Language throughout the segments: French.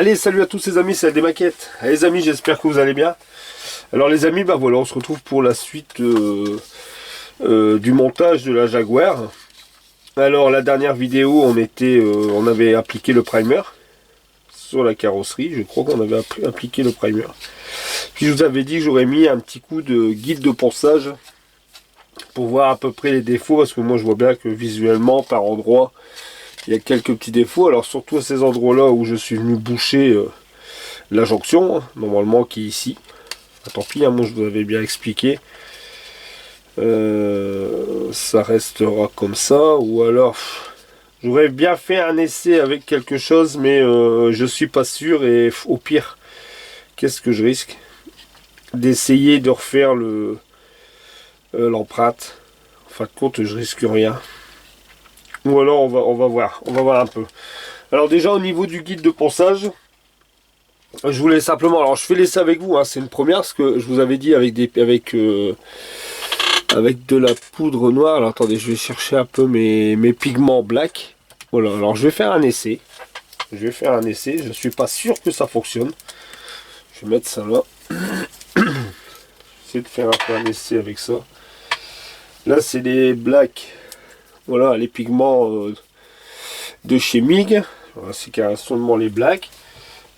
Allez, salut à tous les amis, c'est des maquettes. Allez, les amis, j'espère que vous allez bien. Alors les amis, bah voilà, on se retrouve pour la suite du montage de la Jaguar. Alors la dernière vidéo, on avait appliqué le primer sur la carrosserie. Je crois qu'on avait appliqué le primer. Puis je vous avais dit que j'aurais mis un petit coup de guide de ponçage pour voir à peu près les défauts, parce que moi je vois bien que visuellement, par endroit, il y a quelques petits défauts. Alors surtout à ces endroits-là où je suis venu boucher la jonction, hein, normalement qui est ici. Ah, tant pis, hein, moi je vous avais bien expliqué. Ça restera comme ça. Ou alors, j'aurais bien fait un essai avec quelque chose, mais je suis pas sûr. Et au pire, qu'est-ce que je risque? D'essayer de refaire l'empreinte. En fin de compte, je risque rien. Ou alors on va voir un peu. Alors déjà au niveau du guide de ponçage, je voulais simplement, alors je fais l'essai avec vous, hein, c'est une première, parce que je vous avais dit avec de la poudre noire. Alors attendez, je vais chercher un peu mes pigments black. Voilà, alors je vais faire un essai. Je suis pas sûr que ça fonctionne. Je vais mettre ça là. J'essaie de faire un peu un essai avec ça. Là c'est des black. Voilà, les pigments de chez MIG. Voilà, c'est carrément seulement les blacks.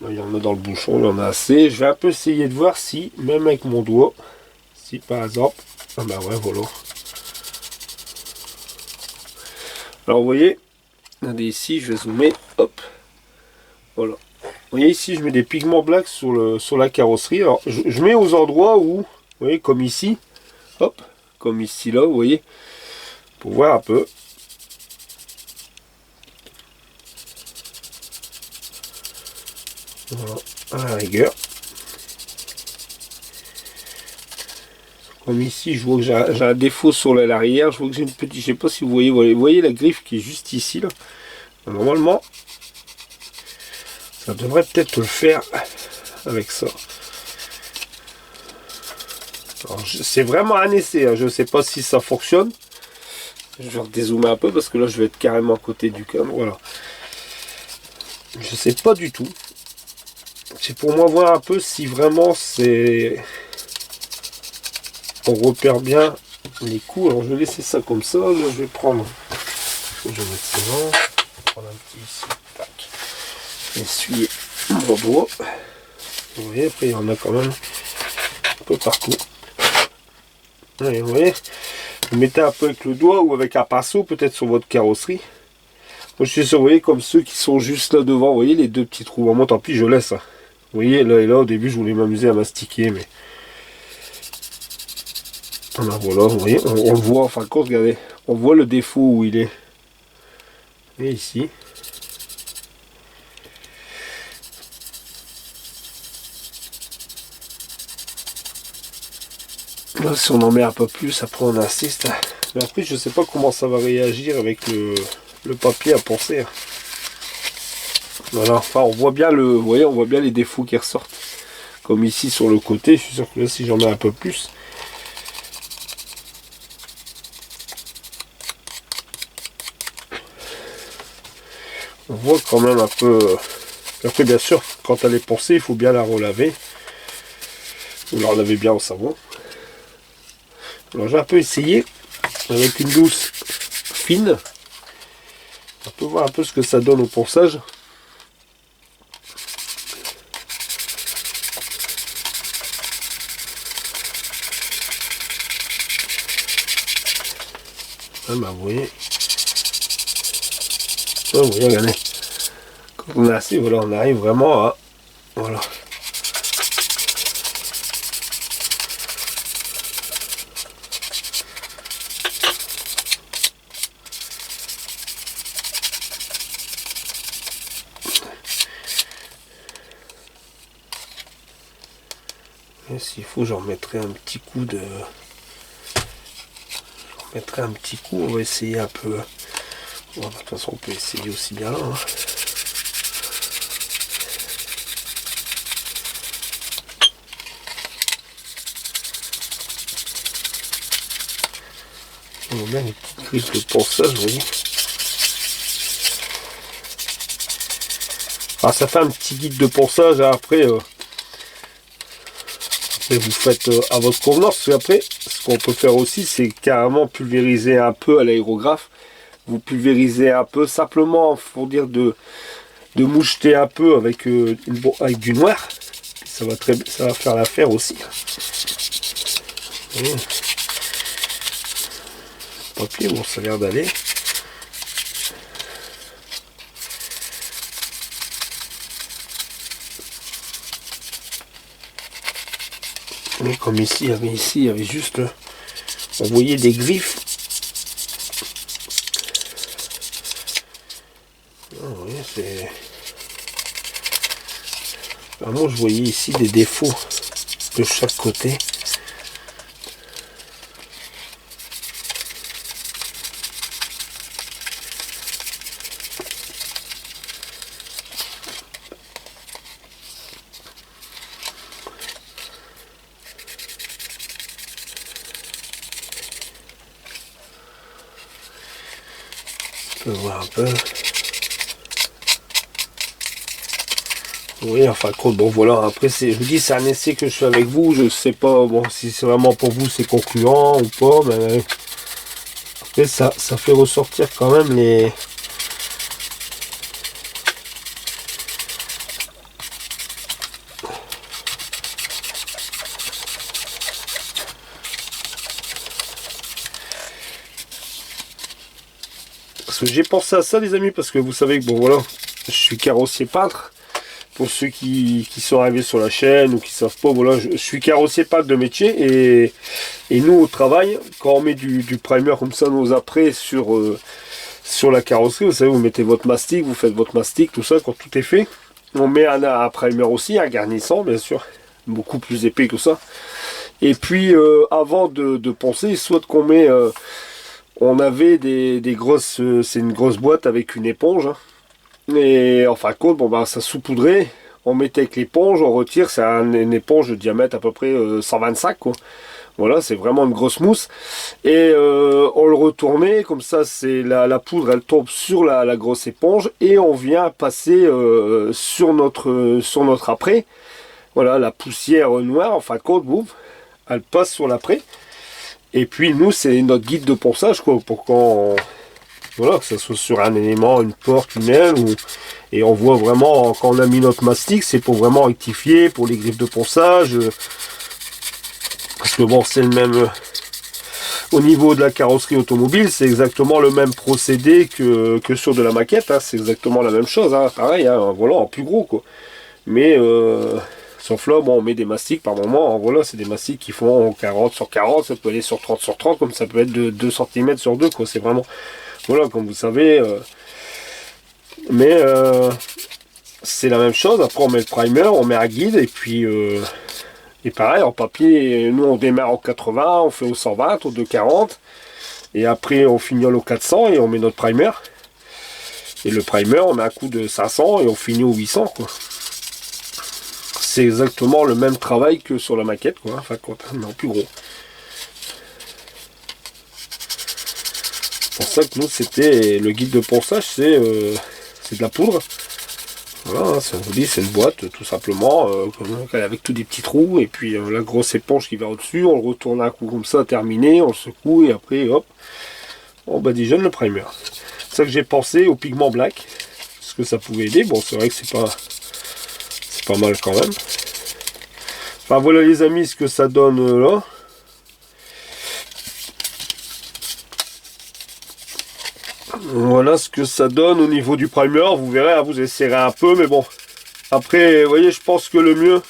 Il y en a dans le bouchon, il y en a assez. Je vais un peu essayer de voir si, même avec mon doigt, si par exemple, ah bah ouais, voilà. Alors vous voyez, regardez ici, je vais zoomer, hop, voilà. Vous voyez ici, je mets des pigments blacks sur la carrosserie. Alors je mets aux endroits où, vous voyez, comme ici, hop, comme ici là, vous voyez, pour voir un peu. Voilà, à la rigueur. Comme ici, je vois que j'ai un défaut sur l'arrière. Je vois que j'ai une petite, je sais pas si vous voyez la griffe qui est juste ici là. Normalement, ça devrait peut-être le faire avec ça. C'est vraiment un essai, hein. Je ne sais pas si ça fonctionne. Je vais redézoomer un peu parce que là je vais être carrément à côté du cadre. Voilà. Je sais pas du tout. C'est pour moi voir un peu si vraiment c'est... On repère bien les coups. Alors je vais laisser ça comme ça. Là, je vais prendre... Je vais mettre ça là. Prendre un petit ici. Tac. Essuyer mon doigt. Vous voyez, après il y en a quand même un peu partout. Allez, vous voyez, vous mettez un peu avec le doigt ou avec un pinceau peut-être sur votre carrosserie. Moi je suis sûr, vous voyez, comme ceux qui sont juste là devant, vous voyez les deux petits trous. Moi tant pis, je laisse. Hein. Vous voyez, là et là, au début je voulais m'amuser à mastiquer, mais... Alors, voilà, vous voyez, on le voit, enfin, quand regardez, on voit le défaut où il est. Et ici. Là, si on en met un peu plus, après on insiste. Mais après, je sais pas comment ça va réagir avec le papier à poncer. Voilà, enfin, on voit bien vous voyez, on voit bien les défauts qui ressortent. Comme ici sur le côté, je suis sûr que là, si j'en mets un peu plus. On voit quand même un peu. Après, bien sûr, quand elle est poncée, il faut bien la relaver. Vous la relavez bien au savon. Alors, j'ai un peu essayé avec une douce fine. On peut voir un peu ce que ça donne au ponçage. Ah bah vous voyez. Ah, vous voyez, regardez. Quand on a assez, voilà, on arrive vraiment à. Voilà. Et s'il faut, j'en remettrai un petit coup de. Mettrai un petit coup, on va essayer un peu. Bon, de toute façon, on peut essayer aussi bien là. Hein. On voit bien les petites griffes de ponçage, vous voyez. Alors ça fait un petit guide de ponçage, hein. Après, vous faites à votre convenance. Parce qu'après, ce qu'on peut faire aussi, c'est carrément pulvériser un peu à l'aérographe. Vous pulvérisez un peu, simplement, faut dire de moucheter un peu avec, avec du noir. Ça va faire l'affaire aussi. Le papier, bon, ça a l'air d'aller. Mais comme ici, il y avait juste, on voyait des griffes. Ah, oui, c'est... Vraiment, je voyais ici des défauts de chaque côté. On peut voir un peu. Oui, enfin, bon, voilà. Après, je vous dis, c'est un essai que je fais avec vous. Je sais pas, bon, si c'est vraiment pour vous, c'est concluant ou pas. Mais après, ça fait ressortir quand même les... Parce que j'ai pensé à ça, les amis, parce que vous savez que, bon, voilà, je suis carrossier peintre. Pour ceux qui sont arrivés sur la chaîne ou qui savent pas, voilà, je suis carrossier peintre de métier. Et nous, au travail, quand on met du primer comme ça, nos apprêts sur la carrosserie, vous savez, vous mettez votre mastic, vous faites votre mastic, tout ça, quand tout est fait. On met un primer aussi, un garnissant, bien sûr, beaucoup plus épais que ça. Et puis, avant de poncer, soit qu'on met... on avait des grosses... c'est une grosse boîte avec une éponge, hein. Et en fin de compte, bon, bah, ça saupoudrait. On mettait avec l'éponge, on retire. C'est une éponge de diamètre à peu près 125, quoi. Voilà, c'est vraiment une grosse mousse. Et on le retournait, comme ça, c'est la poudre, elle tombe sur la grosse éponge. Et on vient passer sur notre apprêt. Voilà, la poussière noire, en fin de compte, boum, elle passe sur l'apprêt. Et puis nous, c'est notre guide de ponçage, quoi, pour quand... Voilà, que ce soit sur un élément, une porte, une aile, et on voit vraiment, quand on a mis notre mastic, c'est pour vraiment rectifier, pour les griffes de ponçage, parce que bon, c'est le même, au niveau de la carrosserie automobile, c'est exactement le même procédé que sur de la maquette, hein. C'est exactement la même chose, hein, pareil, hein, voilà, en plus gros, quoi. Mais, sauf là, bon, on met des mastics par moment, voilà, c'est des mastics qui font 40 sur 40, ça peut aller sur 30 sur 30, comme ça peut être de 2 cm sur 2, quoi, c'est vraiment... Voilà, comme vous savez, mais c'est la même chose. Après, on met le primer, on met un guide, et puis, et pareil, en papier, nous on démarre en 80, on fait au 120, au 240, et après on fignole au 400 et on met notre primer. Et le primer, on met un coup de 500 et on finit au 800, quoi. C'est exactement le même travail que sur la maquette, quoi, enfin, mais en plus gros. C'est pour ça que nous, c'était le guide de ponçage, c'est de la poudre. Voilà, ça vous dit, c'est une boîte tout simplement avec tous des petits trous, et puis la grosse éponge qui va au-dessus, on le retourne un coup comme ça, terminé, on le secoue, et après hop, on badigeonne le primer. C'est ça que j'ai pensé au pigment black, parce que ça pouvait aider. Bon, c'est vrai que c'est pas mal quand même. Enfin voilà les amis, ce que ça donne là. Voilà ce que ça donne au niveau du primer. Vous verrez, hein, vous essayerez un peu, mais bon. Après, vous voyez, je pense que le mieux,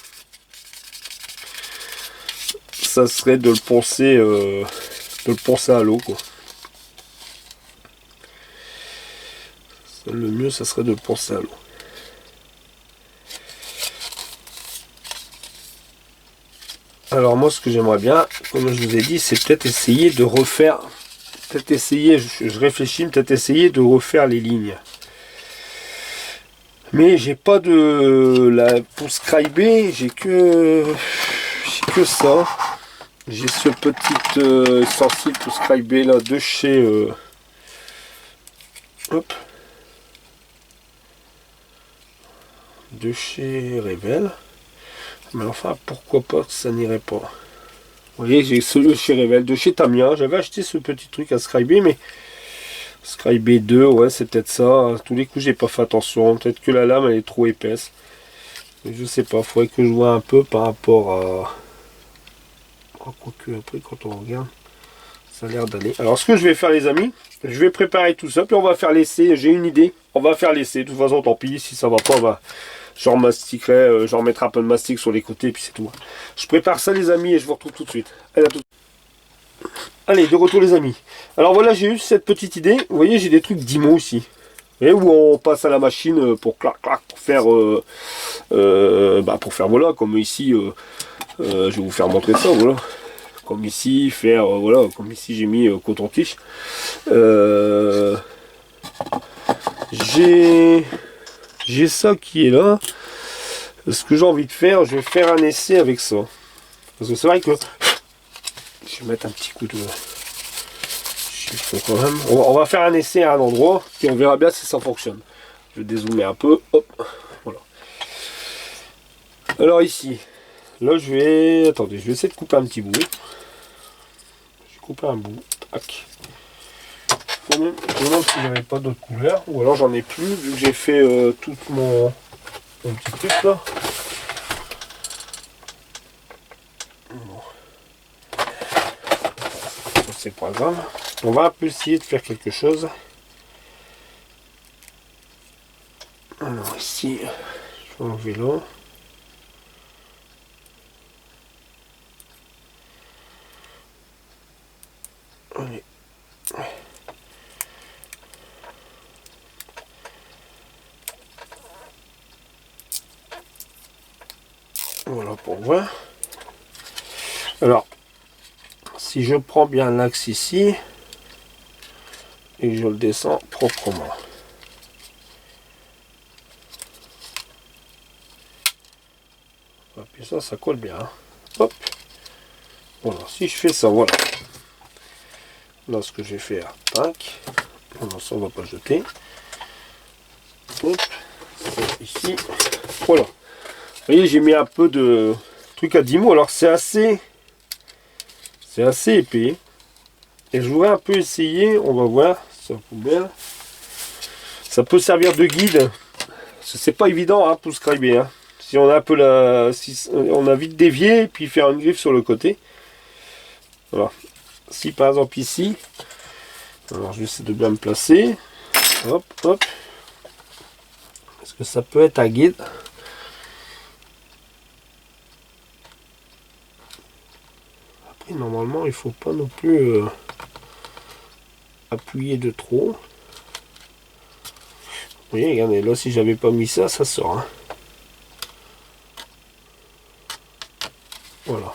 ça serait de le poncer à l'eau, quoi. Le mieux, ça serait de le poncer à l'eau. Alors moi, ce que j'aimerais bien, comme je vous ai dit, c'est peut-être essayer de refaire... je réfléchis, peut-être essayer de refaire les lignes. Mais j'ai pas pour scriber, j'ai que ça. J'ai ce petit ustensile pour scriber là de chez hop. de chez Revel. Mais enfin, pourquoi pas que ça n'irait pas. Vous voyez, j'ai ceux de chez Revel, de chez Tamiya. J'avais acheté ce petit truc à Scribe, mais Scribe 2, ouais, c'est peut-être ça. À tous les coups, j'ai pas fait attention. Peut-être que la lame, elle est trop épaisse. Mais je sais pas, faudrait que je vois un peu par rapport à... Quoique après, quand on regarde, ça a l'air d'aller. Alors, ce que je vais faire, les amis, je vais préparer tout ça, puis on va faire l'essai. J'ai une idée. On va faire l'essai. De toute façon, tant pis, si ça va pas, bah, je remastiquerai, je remettrai un peu de mastic sur les côtés, et puis c'est tout. Je prépare ça, les amis, et je vous retrouve tout de suite. Allez, à tout. Allez, de retour, les amis. Alors voilà, j'ai eu cette petite idée. Vous voyez, j'ai des trucs d'IMO ici. Et où on passe à la machine pour clac clac pour faire voilà, comme ici je vais vous faire montrer ça, voilà, comme ici faire voilà, comme ici j'ai mis coton-tige. J'ai ça qui est là. Ce que j'ai envie de faire, je vais faire un essai avec ça, parce que c'est vrai que je vais mettre un petit coup de chiffre quand même. On va faire un essai à un endroit et on verra bien si ça fonctionne. Je vais dézoomer un peu, hop, voilà. Alors ici, là je vais... Attendez, je vais essayer de couper un petit bout. Je vais couper un bout, tac. Je me demande si j'avais pas d'autres couleurs, ou alors j'en ai plus, vu que j'ai fait tout mon petit truc là. Bon. C'est pas grave. On va un peu essayer de faire quelque chose. Alors ici, je vais enlever là. Allez. Voilà pour voir. Alors, si je prends bien l'axe ici, et je le descends proprement. Et puis ça colle bien. Hein. Hop. Voilà, si je fais ça, voilà. Là, ce que je vais faire, tac. Non, ça, on va pas le jeter. Hop. Ici. Voilà. Vous voyez, j'ai mis un peu de truc à 10 mots. Alors, c'est assez épais. Et je voudrais un peu essayer, on va voir, c'est un poubelle. Ça peut servir de guide. C'est pas évident hein, pour scriber. Hein. Si on a un peu si on a vite dévié, puis faire une griffe sur le côté. Voilà. Si par exemple ici, alors je vais essayer de bien me placer. Hop, hop. Est-ce que ça peut être un guide? Après, normalement, il faut pas non plus appuyer de trop. Vous voyez, regardez, là, si j'avais pas mis ça, ça sort. Hein. Voilà.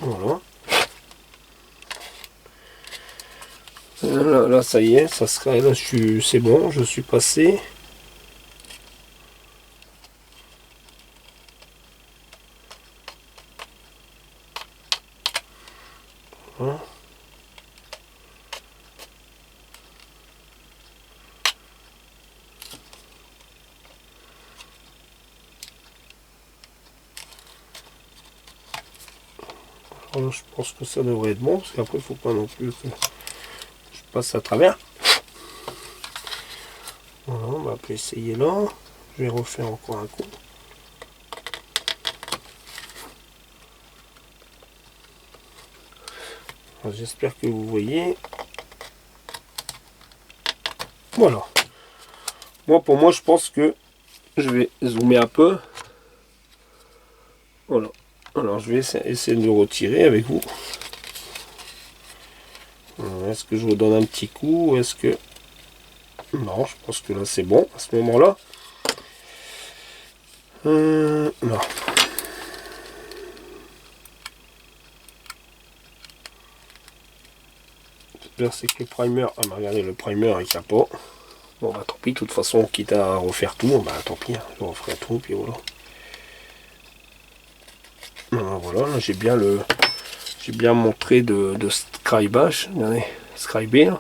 Voilà. Là, ça y est, ça serait là, c'est bon, je suis passé. Voilà. Alors, je pense que ça devrait être bon, parce qu'après il faut pas non plus que je passe à travers. Voilà, on va essayer là. Je vais refaire encore un coup. J'espère que vous voyez. Voilà. Moi, pour moi, je pense que je vais zoomer un peu. Voilà. Alors, je vais essayer de le retirer avec vous. Est-ce que je vous donne un petit coup ou est-ce que... Non, je pense que là, c'est bon à ce moment-là. Non. C'est que le primer... Ah, bah, regardez, le primer il n'y a pas. Bon, bah tant pis, de toute façon, quitte à refaire tout, bah tant pis, hein, je referai tout, puis voilà. Voilà, là j'ai bien mon trait de scribage, regardez, scribé.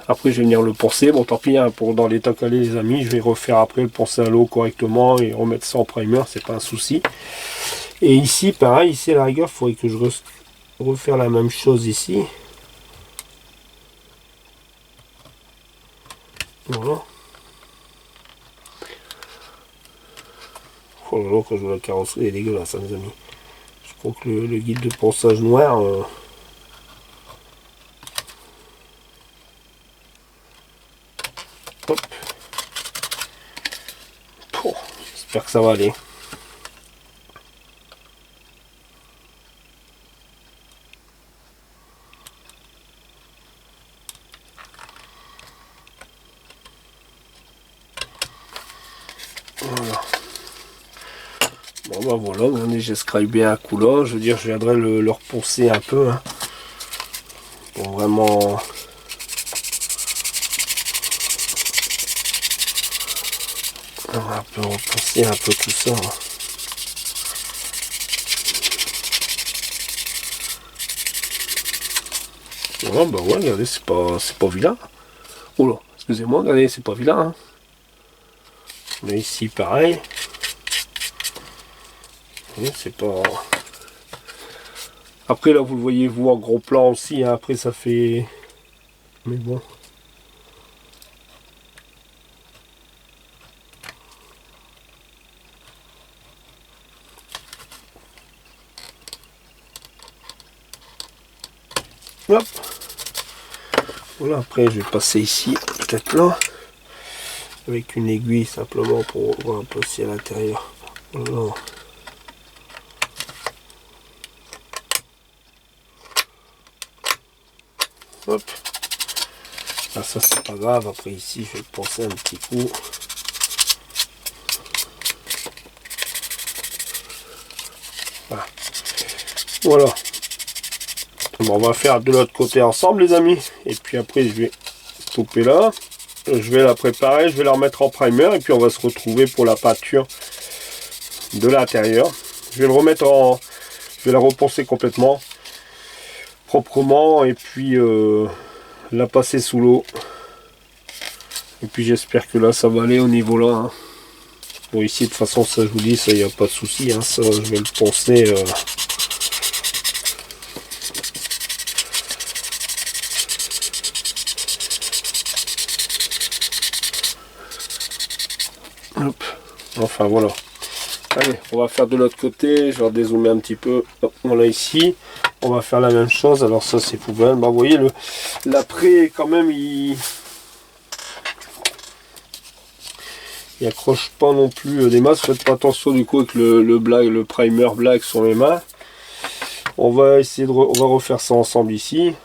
Après je vais venir le poncer, bon tant pis, hein, pour dans l'état calé les amis, je vais refaire après le poncer à l'eau correctement et remettre ça en primer, c'est pas un souci. Et ici pareil, ici à la rigueur, il faudrait que je refaire la même chose ici. Voilà. Oh là là, quand je vois la carrosserie, elle est dégueulasse, hein, les amis. Je crois que le guide de ponçage noir... Hop. Oh, j'espère que ça va aller. Voilà. Bon bah voilà, regardez, j'ai scribé un coup là, je veux dire, je viendrai le reponcer un peu, hein, pour vraiment... On va un peu reponcer un peu tout ça. Hein. Voilà, bah ouais, regardez, c'est pas vilain. Oh là, excusez-moi, regardez, c'est pas vilain. Hein. Mais ici, pareil. C'est pas... Après, là, vous le voyez, vous, en gros plan aussi. Hein. Après, ça fait... Mais bon. Hop. Voilà, après, je vais passer ici, peut-être là. Avec une aiguille, simplement, pour voir un peu si à l'intérieur. Voilà. Hop. Ah, ça c'est pas grave, après ici je vais le poncer un petit coup. Voilà. Bon, on va faire de l'autre côté ensemble les amis. Et puis après je vais couper là. Je vais la préparer, je vais la remettre en primer. Et puis on va se retrouver pour la peinture de l'intérieur. Je vais le remettre en... Je vais la reponcer complètement. Proprement. Et puis la passer sous l'eau. Et puis j'espère que là ça va aller au niveau là. Hein. Bon ici de toute façon ça je vous dis, ça il n'y a pas de souci. Hein. Ça je vais le poncer. Hop. Enfin voilà. Allez, on va faire de l'autre côté. Je vais dézoomer un petit peu. Hop, voilà ici. On va faire la même chose. Alors ça c'est poubelle. Bah, vous voyez l'après quand même il accroche pas non plus des masses. Faites pas attention du coup avec le primer black sur mes mains. On va essayer on va refaire ça ensemble ici.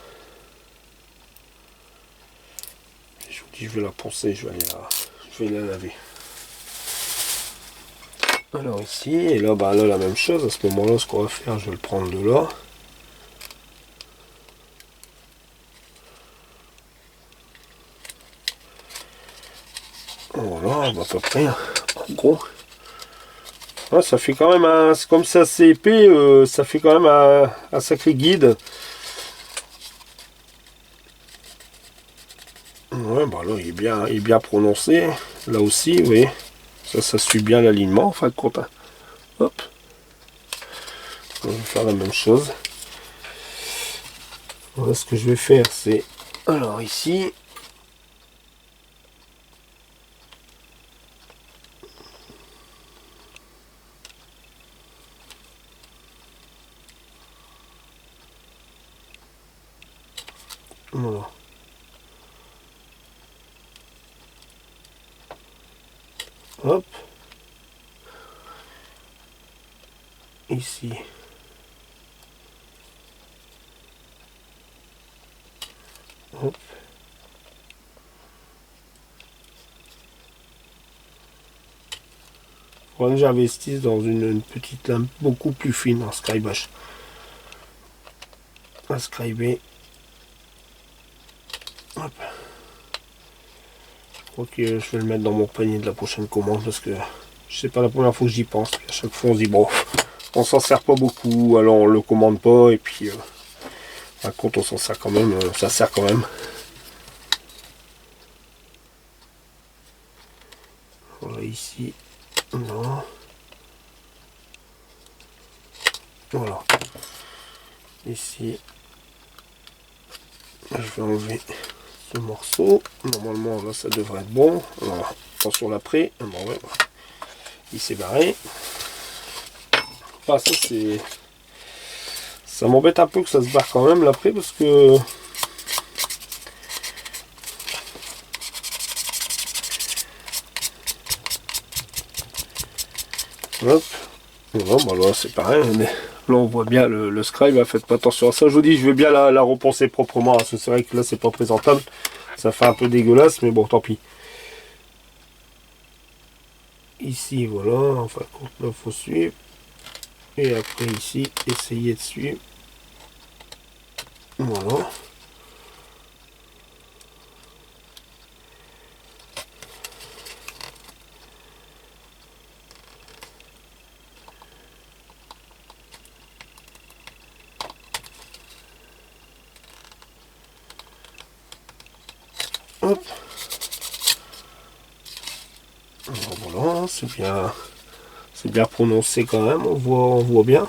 Je vous dis, je vais la poncer, je vais la laver. Alors ici, et là, bah là la même chose. À ce moment-là, ce qu'on va faire, je vais le prendre de là. Voilà, à peu près, en gros. Ouais, ça fait quand même un... Comme c'est assez épais, ça fait quand même un sacré guide. Ouais, bah là, il est bien prononcé. Là aussi, vous voyez. Ça suit bien l'alignement, en fin de compte. Hop. On va faire la même chose. Voilà, ce que je vais faire, c'est... Alors, ici... Voilà. Hop. Ici. Hop. Voilà, j'investis dans une petite lame beaucoup plus fine en scribage. À scriber. Hop. Je crois que je vais le mettre dans mon panier de la prochaine commande parce que c'est pas la première fois que j'y pense. À chaque fois on se dit bon, on s'en sert pas beaucoup, alors on le commande pas, et puis par contre on s'en sert quand même, ça sert quand même. Voilà ici, non. Voilà, ici, je vais enlever ce morceau, normalement là ça devrait être bon, voilà. Attention l'après, bon, ouais. Il s'est barré. Ah, ça c'est... Ça m'embête un peu que ça se barre quand même l'après parce que... Hop. Non, bah là c'est pareil, mais là on voit bien le scribe, faites pas attention à ça. Je vous dis, je vais bien la repenser proprement, parce que c'est vrai que là c'est pas présentable. Ça fait un peu dégueulasse, mais bon, tant pis. Ici, voilà, enfin, là faut suivre. Et après ici, essayer de suivre. Voilà. Hop. Alors voilà, c'est bien prononcé quand même, on voit bien.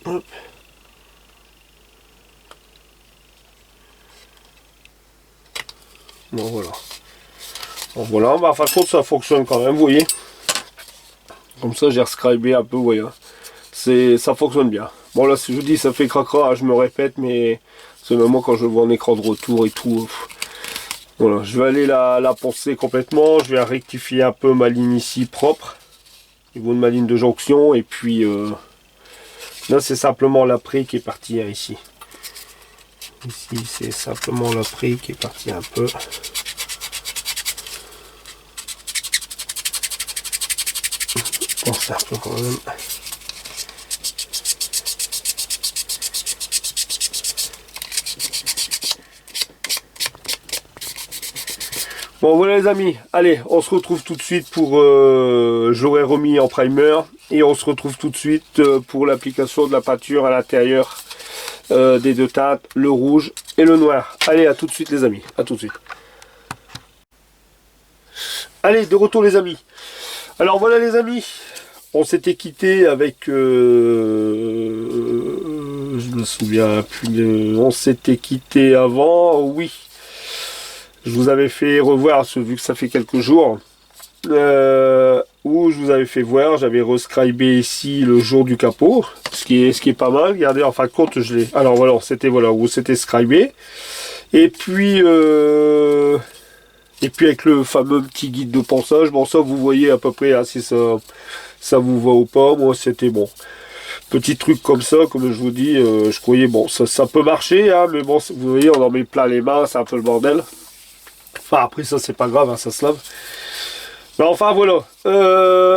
Hop. Bon voilà. Bon voilà, bah, en fin de compte ça fonctionne quand même, vous voyez. Comme ça j'ai rescribé un peu, vous voyez. Ça fonctionne bien. Bon là, je vous dis, ça fait cracra, je me répète, mais c'est même moi quand je vois un écran de retour et tout. Voilà, je vais aller la poncer complètement, je vais rectifier un peu ma ligne ici propre, au niveau de ma ligne de jonction, et puis là c'est simplement l'après qui est parti hein, ici. Ici c'est simplement l'après qui est parti un peu. On sait un peu quand même. Bon voilà les amis, allez, on se retrouve tout de suite pour... je l'aurai remis en primer. Et on se retrouve tout de suite pour l'application de la peinture à l'intérieur des deux teintes, le rouge et le noir. Allez, à tout de suite les amis, à tout de suite. Allez, de retour les amis. Alors voilà les amis, on s'était quitté avec... je me souviens plus, on s'était quitté avant, oui. Je vous avais fait revoir, vu que ça fait quelques jours, où je vous avais fait voir, j'avais rescribé ici le jour du capot, ce qui est pas mal. Regardez, en fin de compte, je l'ai. Alors voilà, c'était voilà où c'était scribé. Et puis avec le fameux petit guide de ponçage, bon ça vous voyez à peu près hein, si ça vous va ou pas. Moi c'était bon. Petit truc comme ça, comme je vous dis, je croyais bon ça peut marcher, hein, mais bon vous voyez on en met plein les mains, c'est un peu le bordel. Enfin après ça c'est pas grave, hein, ça se lave. Mais enfin voilà.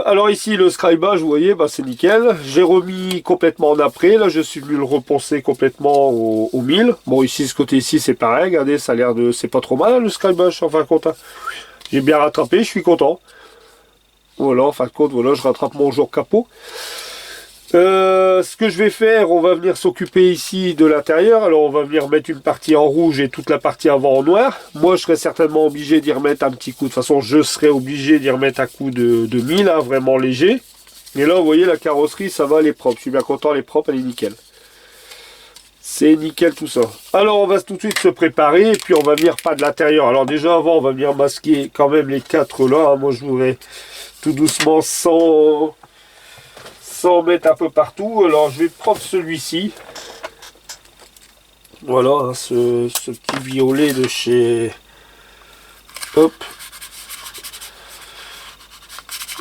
Alors ici le scribage, vous voyez, bah, c'est nickel. J'ai remis complètement en après. Là je suis venu le reponcer complètement au 1000. Bon ici ce côté ici c'est pareil. Regardez, ça a l'air de. C'est pas trop mal hein, le scribage en fin de compte. Hein. J'ai bien rattrapé, je suis content. Voilà, en fin de compte, voilà, je rattrape mon jour capot. Ce que je vais faire, on va venir s'occuper ici de l'intérieur. Alors on va venir mettre une partie en rouge et toute la partie avant en noir. Moi je serai certainement obligé d'y remettre un petit coup. De toute façon je serai obligé d'y remettre un coup de 1000, hein, vraiment léger. Et là vous voyez la carrosserie ça va, elle est propre. Je suis bien content, elle est propre, elle est nickel. C'est nickel tout ça. Alors on va tout de suite se préparer et puis on va venir pas de l'intérieur. Alors déjà avant on va venir masquer quand même les quatre là. Moi je voudrais tout doucement sans mettre un peu partout. Alors je vais prendre celui-ci. Voilà, hein, ce petit violet de chez... Hop.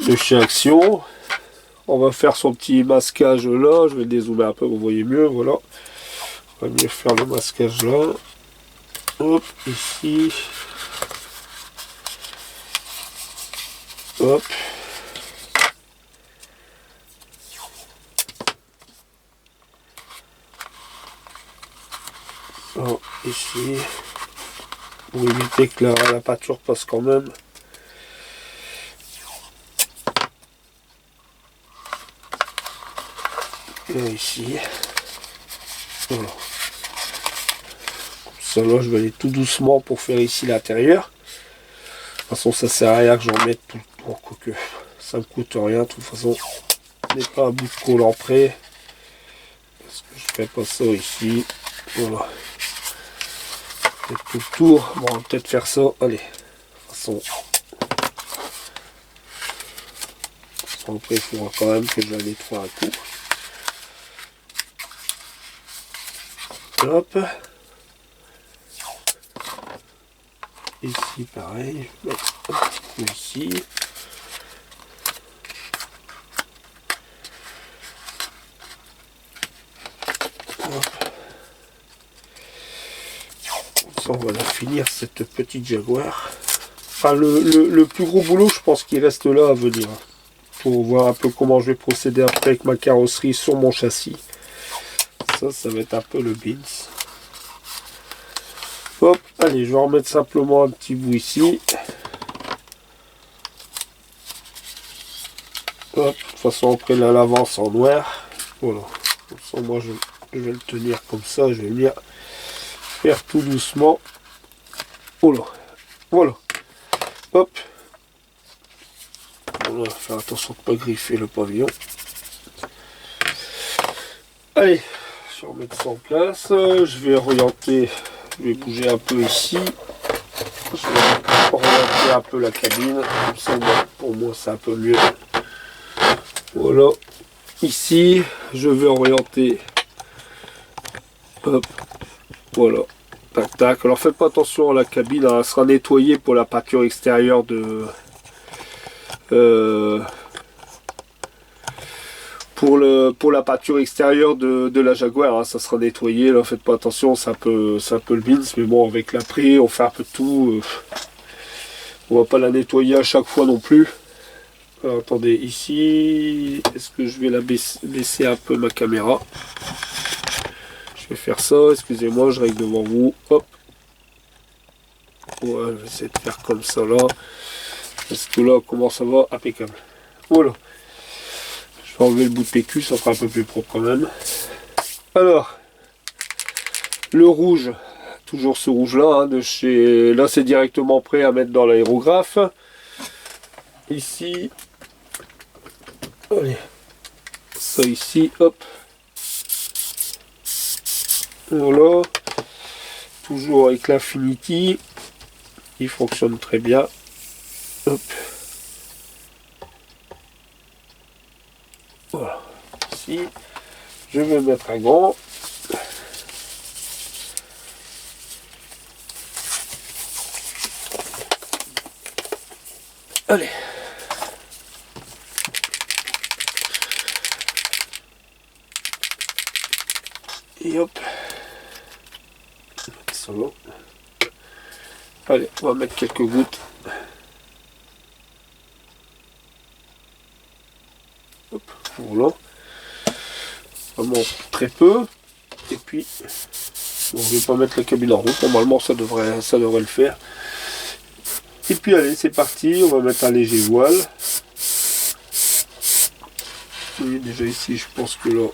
De chez Action. On va faire son petit masquage là. Je vais le dézoomer un peu, vous voyez mieux. Voilà. On va mieux faire le masquage là. Hop, ici. Hop. Alors, ici, pour éviter que la pâture passe quand même. Et ici, voilà. Ça là, je vais aller tout doucement pour faire ici l'intérieur. De toute façon, ça sert à rien que j'en mette tout le tour, quoique ça me coûte rien. De toute façon, n'est pas un bout de collant près. Est-ce que je fais pas ça ici? Voilà. Peut-être tout le tour. Bon, on va peut-être faire ça. Allez. De toute façon, après, il faudra quand même que je la nettoie un coup. Hop. Ici, pareil. Je vais mettre un petit coup ici. On va la finir cette petite Jaguar. Enfin, le plus gros boulot, je pense qu'il reste là à venir. Pour voir un peu comment je vais procéder après avec ma carrosserie sur mon châssis. Ça va être un peu le beans. Hop, allez, je vais remettre simplement un petit bout ici. Hop, de toute façon, après la l'avance en noir. Voilà. Comme ça, moi, je vais le tenir comme ça. Je vais venir faire tout doucement. Voilà. Voilà. Hop. On va faire attention de ne pas griffer le pavillon. Allez, je vais remettre ça en place. Je vais orienter, je vais bouger un peu ici. Je vais orienter un peu la cabine. Comme ça, pour moi, c'est un peu mieux. Voilà. Ici, je vais orienter. Hop. Voilà. Tac, tac. Alors, faites pas attention à la cabine. Elle sera nettoyée pour la peinture extérieure de... pour la peinture extérieure de la Jaguar, hein, ça sera nettoyé. Là, faites pas attention, c'est un peu le beans, mais bon, avec l'après, on fait un peu de tout. On va pas la nettoyer à chaque fois non plus. Alors, attendez, ici, est-ce que je vais la baisser un peu ma caméra? Je vais faire ça, excusez-moi, je règle devant vous. Hop. Ouais, je vais essayer de faire comme ça là. Parce que là, comment ça va? Impeccable. Voilà. Je vais enlever le bout de PQ, ça sera un peu plus propre quand même. Alors, le rouge, toujours ce rouge là, hein, de chez... Là, c'est directement prêt à mettre dans l'aérographe. Ici. Allez. Ça ici, hop. Voilà. Toujours avec l'Infinity. Il fonctionne très bien. Hop. Voilà. Ici, je vais mettre un gant. Allez. Et hop. Ça va. Allez, on va mettre quelques gouttes. Hop, voilà. Vraiment très peu. Et puis, bon, je vais pas mettre la cabine en route. Normalement, ça devrait le faire. Et puis, allez, c'est parti. On va mettre un léger voile. Et déjà ici, je pense que là,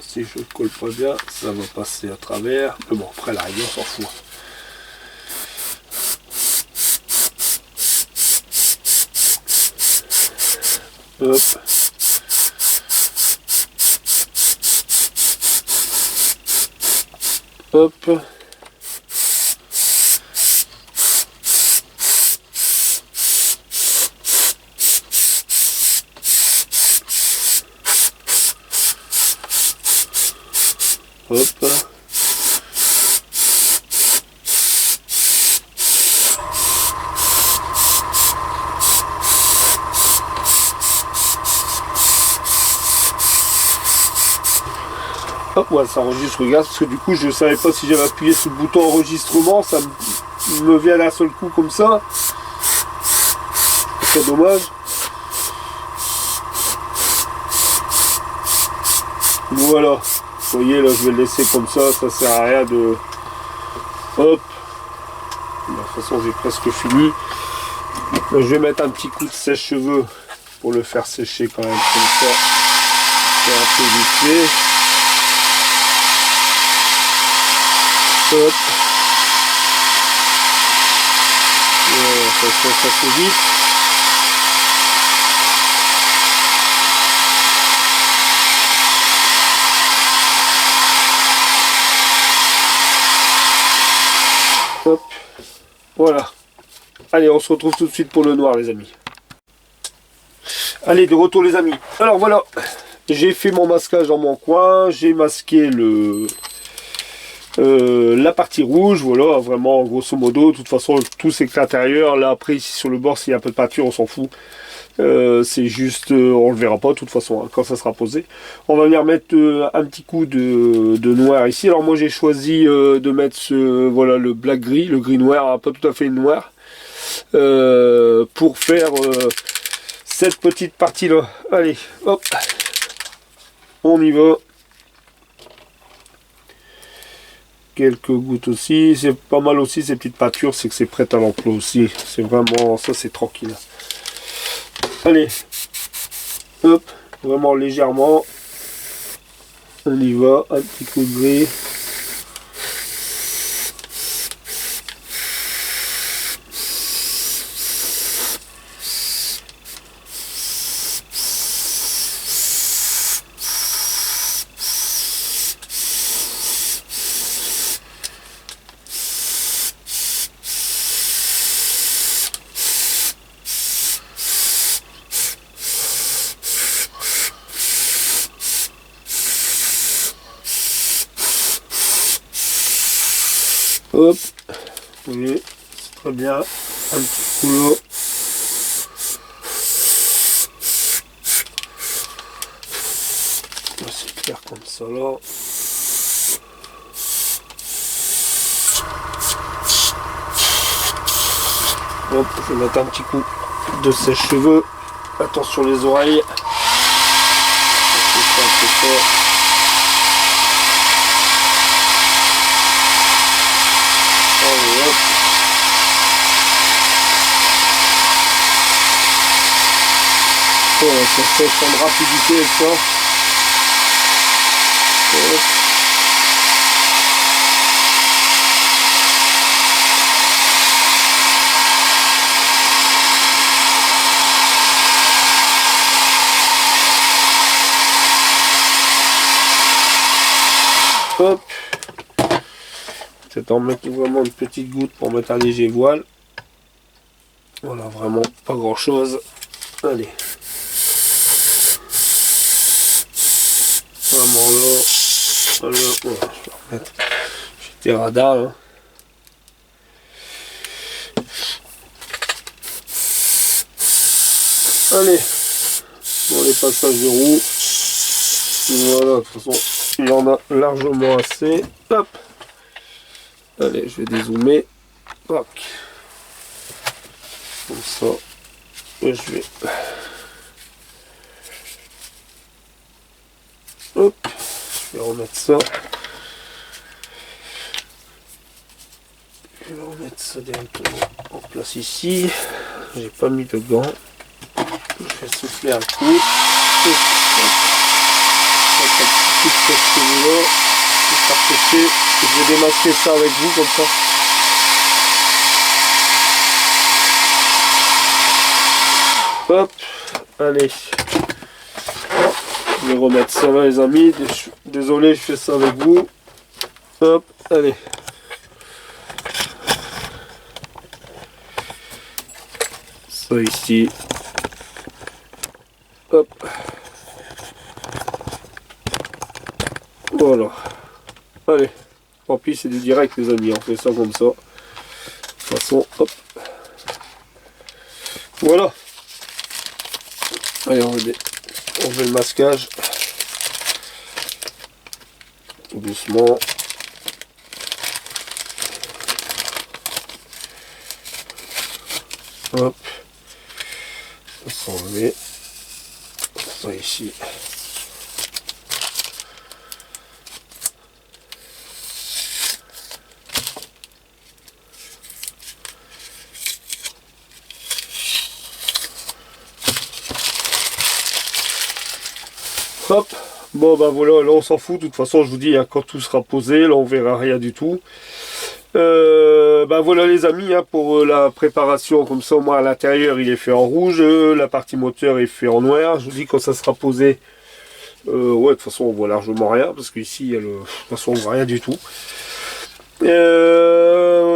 si je ne colle pas bien, ça va passer à travers. Mais bon, après, la rigueur, on s'en fout. Hop. Hop. Hop. Hop, ouais, ça enregistre, regarde, parce que du coup je savais pas si j'avais appuyé sur le bouton enregistrement, ça me vient d'un seul coup comme ça. C'est dommage. Voilà, vous voyez là je vais le laisser comme ça sert à rien de Hop. De toute façon, j'ai presque fini. Je vais mettre un petit coup de sèche-cheveux pour le faire sécher quand même comme ça. C'est un peu vite fait. Hop. Voilà, ça sèche assez vite. Hop. Voilà. Allez, on se retrouve tout de suite pour le noir, les amis. Allez, de retour, les amis. Alors voilà, j'ai fait mon masquage dans mon coin. J'ai masqué la partie rouge. Voilà, vraiment, grosso modo. De toute façon, tout c'est que l'intérieur. Là, après, ici sur le bord, s'il y a un peu de peinture, on s'en fout. C'est juste, on le verra pas de toute façon hein, quand ça sera posé. On va venir mettre un petit coup de noir ici. Alors moi j'ai choisi de mettre voilà le black gris, le gris noir, hein, pas tout à fait noir, pour faire cette petite partie là. Allez, hop, on y va. Quelques gouttes aussi, c'est pas mal aussi ces petites peintures, c'est que c'est prêt à l'emploi aussi. C'est vraiment, ça c'est tranquille. Allez, hop, vraiment légèrement, on y va, un petit coup de gris. Hop, oui, c'est très bien, un petit coup là. C'est clair comme ça là. Hop, je vais mettre un petit coup de sèche-cheveux. Attention les oreilles. C'est un peu fort. Allez, hop. Ça sèche en rapidité ça. Hop. Hop. C'est en mettre vraiment une petite goutte pour mettre un léger voile. Voilà, vraiment pas grand chose. Allez. Vraiment là. Voilà, je vais remettre. J'étais radar là. Allez. Bon, les passages de roue. Voilà, de toute façon, il y en a largement assez. Hop. Allez, je vais dézoomer. Hop. Comme ça. Et je vais. Hop. Je vais remettre ça. Je vais remettre ça directement en place ici. J'ai pas mis de gants. Je vais souffler un coup. Je vais démasquer ça avec vous comme ça. Hop, allez. Je vais remettre ça là les amis. Désolé, je fais ça avec vous. Hop, allez. Ça ici. Hop. Voilà. Allez. Tant pis, c'est du direct les amis. On fait ça comme ça. De toute façon, hop. Voilà. Allez, on fait le masquage. Doucement. Hop. Ça s'enlever. Ça ici. Hop. Bon bah voilà, là on s'en fout, de toute façon je vous dis, hein, quand tout sera posé, là on verra rien du tout. Bah voilà les amis, hein, pour la préparation, comme ça au moins à l'intérieur il est fait en rouge, la partie moteur est fait en noir. Je vous dis quand ça sera posé, ouais de toute façon on voit largement rien, parce qu'ici de toute façon on voit rien du tout.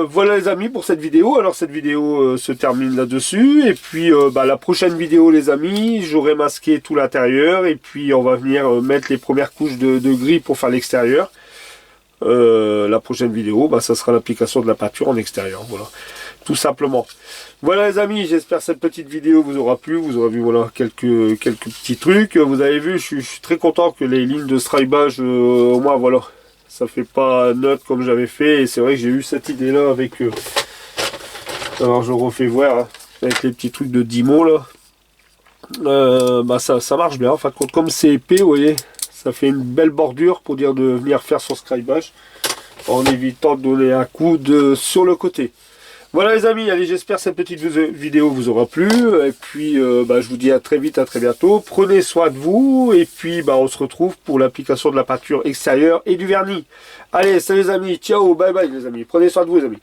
Voilà les amis pour cette vidéo. Alors cette vidéo se termine là-dessus. Et puis bah, la prochaine vidéo les amis, j'aurai masqué tout l'intérieur. Et puis on va venir mettre les premières couches de gris pour faire l'extérieur. La prochaine vidéo, bah, ça sera l'application de la peinture en extérieur. Voilà, tout simplement. Voilà les amis, j'espère que cette petite vidéo vous aura plu. Vous aurez vu voilà quelques petits trucs. Vous avez vu, je suis très content que les lignes de stribage, au moins voilà, ça fait pas note comme j'avais fait. Et c'est vrai que j'ai eu cette idée là avec alors je refais voir hein, avec les petits trucs de Dimo là. Bah ça marche bien. Enfin comme c'est épais, vous voyez, ça fait une belle bordure pour dire de venir faire son scribage en évitant de donner un coup sur le côté. Voilà les amis, allez, j'espère que cette petite vidéo vous aura plu. Et puis bah, je vous dis à très vite, à très bientôt. Prenez soin de vous. Et puis bah, on se retrouve pour l'application de la peinture extérieure et du vernis. Allez, salut les amis, ciao, bye bye les amis. Prenez soin de vous les amis.